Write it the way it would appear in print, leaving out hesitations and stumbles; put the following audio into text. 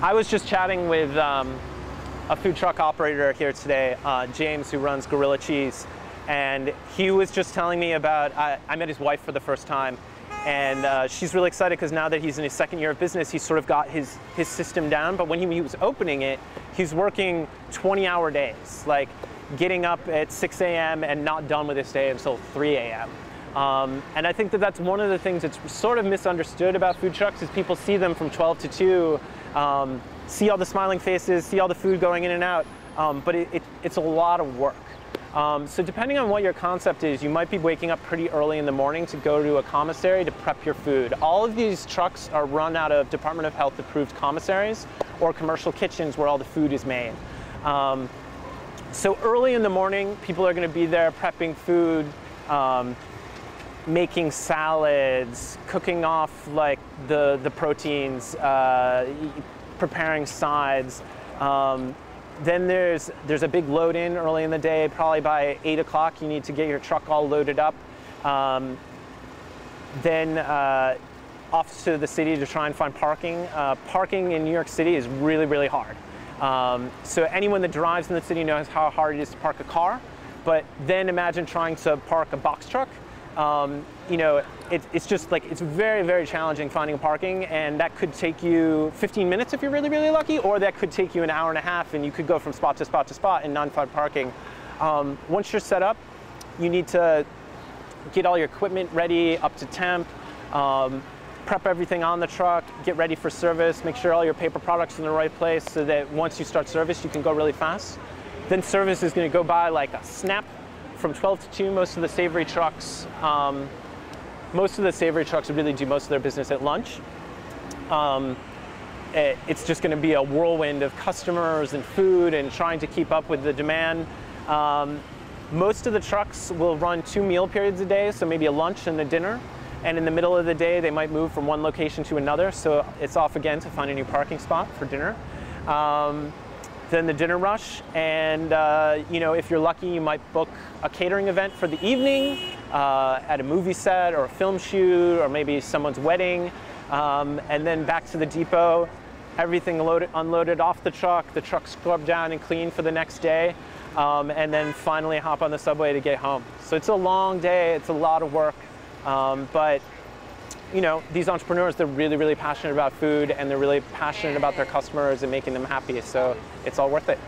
I was just chatting with a food truck operator here today, James, who runs Gorilla Cheese, and he was just telling me about, I met his wife for the first time, and she's really excited because now that he's in his second year of business, he's sort of got his system down. But when he was opening it, he's working 20-hour days, like getting up at 6 a.m. and not done with his day until 3 a.m. And I think that that's one of the things that's sort of misunderstood about food trucks is people see them from 12 to 2, see all the smiling faces, see all the food going in and out, but it's a lot of work. So depending on what your concept is, you might be waking up pretty early in the morning to go to a commissary to prep your food. All of these trucks are run out of Department of Health approved commissaries or commercial kitchens where all the food is made. So early in the morning, people are going to be there prepping food, making salads, cooking off like the proteins, preparing sides. Then there's a big load in early in the day. Probably by 8 o'clock, you need to get your truck all loaded up. Then off to the city to try and find parking. Parking in New York City is really, really hard. So anyone that drives in the city knows how hard it is to park a car. But then imagine trying to park a box truck. You know, it's just like, it's very, very challenging finding parking, and that could take you 15 minutes if you're really, really lucky, or that could take you an hour and a half, and you could go from spot to spot to spot and not find parking. Once you're set up, you need to get all your equipment ready, up to temp, prep everything on the truck, get ready for service, make sure all your paper products are in the right place so that once you start service, you can go really fast. Then service is going to go by like a snap. From 12 to 2, most of the savory trucks really do most of their business at lunch. It's just going to be a whirlwind of customers and food and trying to keep up with the demand. Most of the trucks will run 2 meal periods a day, so maybe a lunch and a dinner. And in the middle of the day, they might move from one location to another, so it's off again to find a new parking spot for dinner. Then the dinner rush, and you know, if you're lucky, you might book a catering event for the evening at a movie set or a film shoot or maybe someone's wedding, and then back to the depot, everything unloaded off the truck scrubbed down and cleaned for the next day, and then finally hop on the subway to get home. So it's a long day, it's a lot of work, but you know, these entrepreneurs, they're really, really passionate about food, and they're really passionate about their customers and making them happy, so it's all worth it.